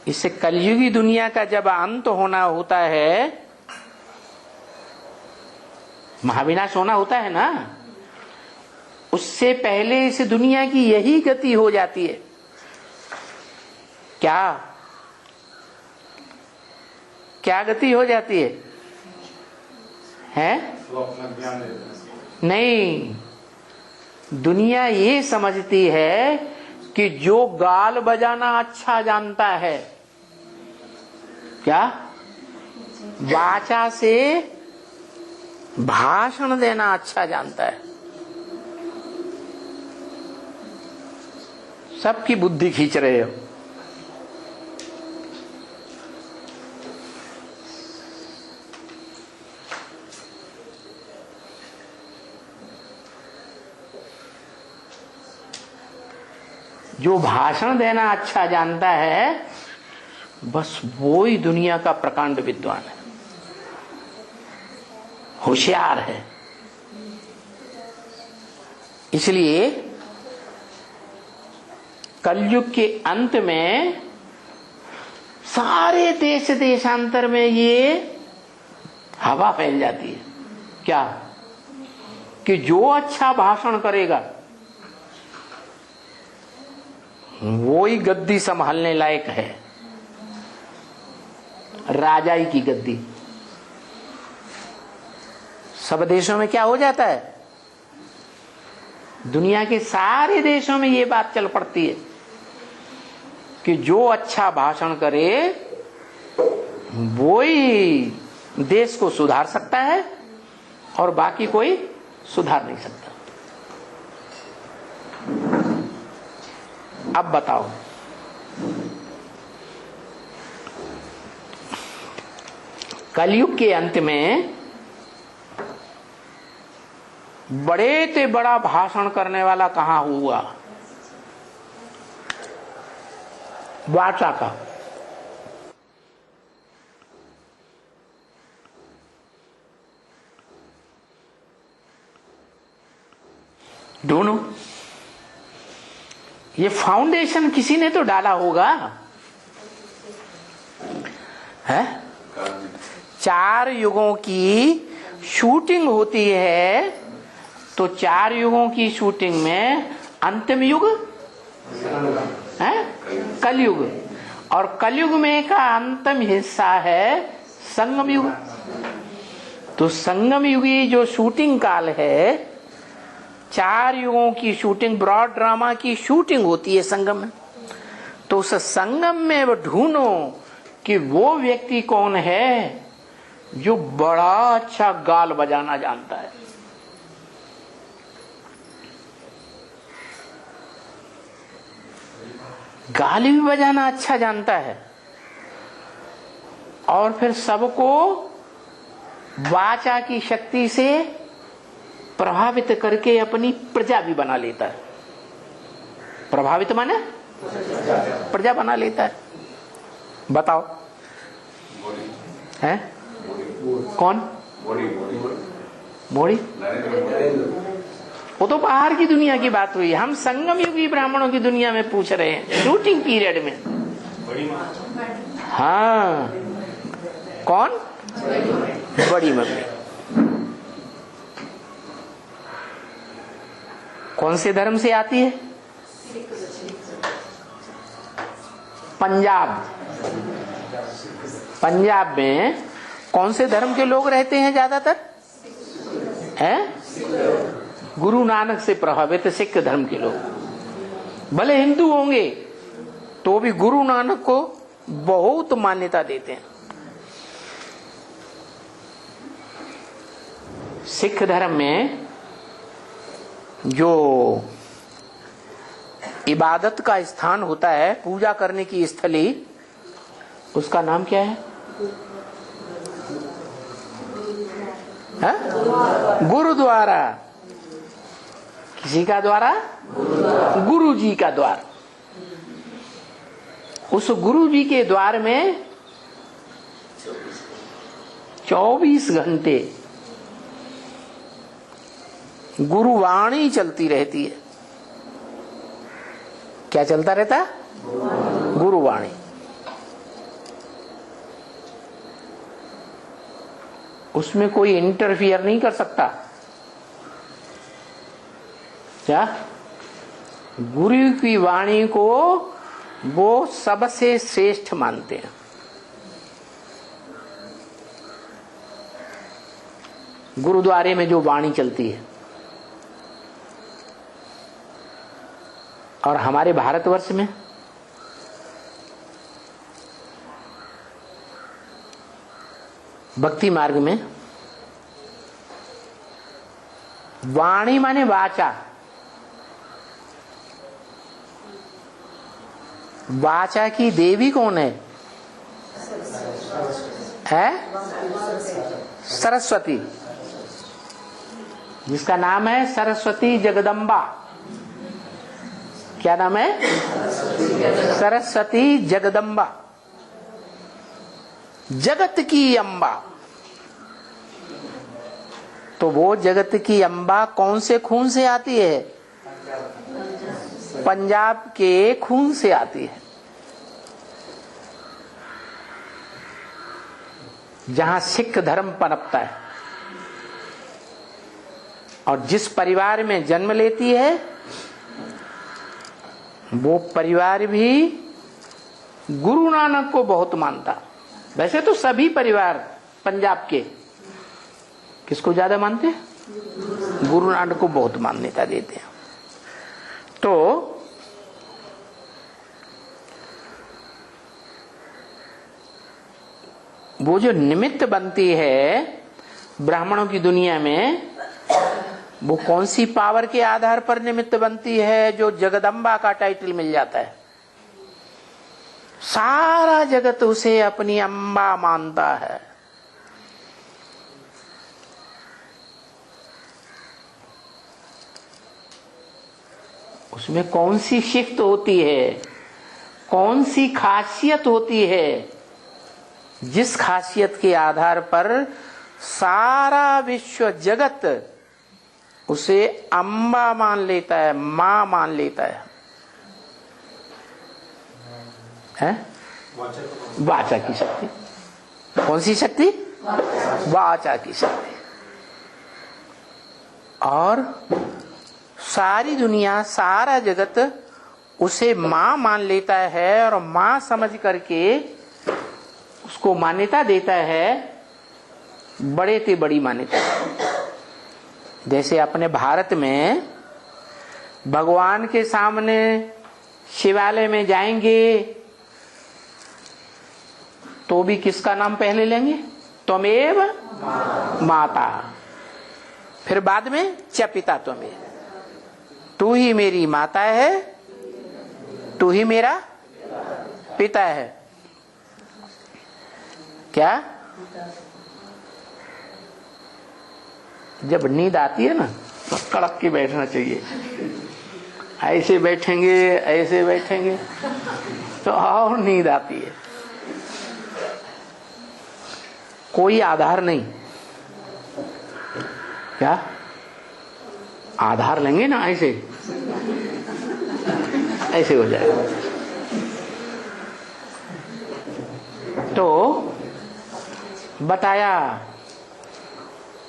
इससे कलयुगी दुनिया का जब अंत होना होता है, महाविनाश होना होता है ना, उससे पहले इस दुनिया की यही गति हो जाती है। क्या क्या गति हो जाती है? हैं? नहीं, दुनिया ये समझती है कि जो गाल बजाना अच्छा जानता है, क्या वाचा से भाषण देना अच्छा जानता है। सबकी बुद्धि खींच रहे हो। जो भाषण देना अच्छा जानता है, बस वो ही दुनिया का प्रकांड विद्वान है, होशियार है। इसलिए कलयुग के अंत में सारे देश देशांतर में ये हवा फैल जाती है। क्या? कि जो अच्छा भाषण करेगा वो ही गद्दी संभालने लायक है, राजाई की गद्दी। सब देशों में क्या हो जाता है? दुनिया के सारे देशों में ये बात चल पड़ती है कि जो अच्छा भाषण करे वो ही देश को सुधार सकता है और बाकी कोई सुधार नहीं सकता। अब बताओ, कलयुग के अंत में बड़े से बड़ा भाषण करने वाला कहां हुआ? वाचा का। ढूंढो, ये फाउंडेशन किसी ने तो डाला होगा, है? 4 युगों की शूटिंग होती है, तो 4 युगों की शूटिंग में अंतिम युग है कलयुग, और कलयुग में का अंतिम हिस्सा है संगम युग। तो संगम युगी जो शूटिंग काल है, 4 युगों की शूटिंग, ब्रॉड ड्रामा की शूटिंग होती है संगम में। तो उस संगम में वो ढूंढो कि वो व्यक्ति कौन है जो बड़ा अच्छा गाल बजाना जानता है। गाली भी बजाना अच्छा जानता है और फिर सबको वाचा की शक्ति से प्रभावित करके अपनी प्रजा भी बना लेता है। प्रभावित माने प्रजा बना लेता है। बताओ, है कौन? मोड़ी। वो तो बाहर की दुनिया की बात हुई, हम संगम युगी ब्राह्मणों की दुनिया में पूछ रहे हैं, शूटिंग पीरियड में। हाँ, कौन? बड़ी मम्मी। कौन से धर्म से आती है? पंजाब। पंजाब में कौन से धर्म के लोग रहते हैं ज्यादातर? हैं? गुरु नानक से प्रभावित सिख धर्म के लोग। भले हिंदू होंगे तो भी गुरु नानक को बहुत मान्यता देते हैं। सिख धर्म में जो इबादत का स्थान होता है, पूजा करने की स्थली, उसका नाम क्या है? गुरुद्वारा। किसी का द्वारा? गुरु जी का द्वार। उस गुरु जी के द्वार में 24 घंटे गुरुवाणी चलती रहती है। क्या चलता रहता? गुरुवाणी। उसमें कोई इंटरफियर नहीं कर सकता। क्या? गुरु की वाणी को वो सबसे श्रेष्ठ मानते हैं। गुरुद्वारे में जो वाणी चलती है और हमारे भारतवर्ष में भक्ति मार्ग में वाणी माने वाचा। वाचा की देवी कौन है? सरस्वती, जिसका नाम है सरस्वती जगदम्बा। क्या नाम है? सरस्वती जगदम्बा, जगत की अम्बा। तो वो जगत की अम्बा कौन से खून से आती है? पंजाब के खून से आती है, जहां सिख धर्म पनपता है। और जिस परिवार में जन्म लेती है वो परिवार भी गुरु नानक को बहुत मानता। वैसे तो सभी परिवार पंजाब के किसको ज्यादा मानते हैं? गुरु नानक को बहुत मान्यता देते हैं। तो वो जो निमित्त बनती है ब्राह्मणों की दुनिया में, वो कौन सी पावर के आधार पर निमित्त बनती है? जो जगदम्बा का टाइटल मिल जाता है। सारा जगत उसे अपनी अम्बा मानता है। उसमें कौन सी शिफ्ट होती है, कौन सी खासियत होती है, जिस खासियत के आधार पर सारा विश्व जगत उसे अम्बा मान लेता है, मां मान लेता है? वाचा की शक्ति। कौन सी शक्ति? वाचा की शक्ति। और सारी दुनिया, सारा जगत उसे मां मान लेता है और मां समझ करके उसको मान्यता देता है, बड़े से बड़ी मान्यता। जैसे अपने भारत में भगवान के सामने शिवालय में जाएंगे तो भी किसका नाम पहले लेंगे? त्वमेव माता। फिर बाद में च पिता त्वमेव। तू ही मेरी माता है, तू ही मेरा पिता है। क्या? जब नींद आती है ना तो कड़क के बैठना चाहिए। ऐसे बैठेंगे, ऐसे बैठेंगे तो और नींद आती है। कोई आधार नहीं। क्या? आधार लेंगे ना, ऐसे ऐसे हो जाएगा। तो बताया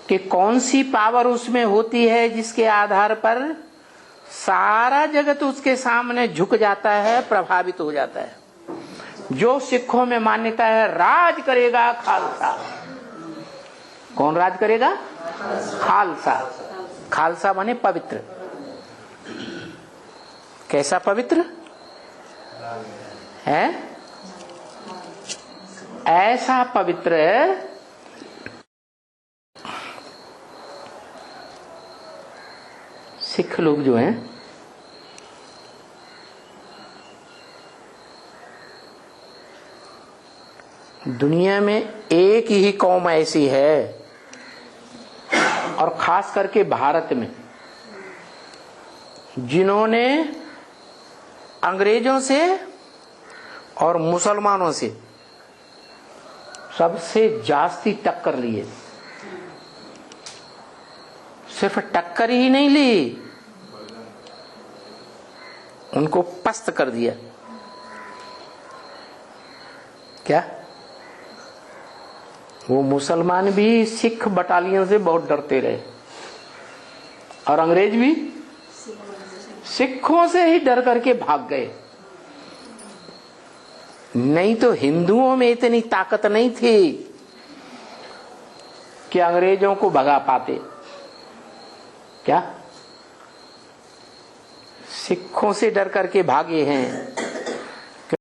कि कौन सी पावर उसमें होती है जिसके आधार पर सारा जगत उसके सामने झुक जाता है, प्रभावित हो जाता है। जो सिखों में मान्यता है, राज करेगा खालसा। कौन राज करेगा? खालसा। खालसा माने पवित्र। कैसा पवित्र है? ऐसा पवित्र सिख लोग जो हैं दुनिया में एक ही कौम ऐसी है, और खास करके भारत में, जिन्होंने अंग्रेजों से और मुसलमानों से सबसे जास्ती टक्कर ली है। सिर्फ टक्कर ही नहीं ली, उनको पस्त कर दिया। क्या? वो मुसलमान भी सिख बटालियन से बहुत डरते रहे और अंग्रेज भी सिखों से ही डर करके भाग गए। नहीं तो हिंदुओं में इतनी ताकत नहीं थी कि अंग्रेजों को भगा पाते। क्या सिखों से डर करके भागे हैं।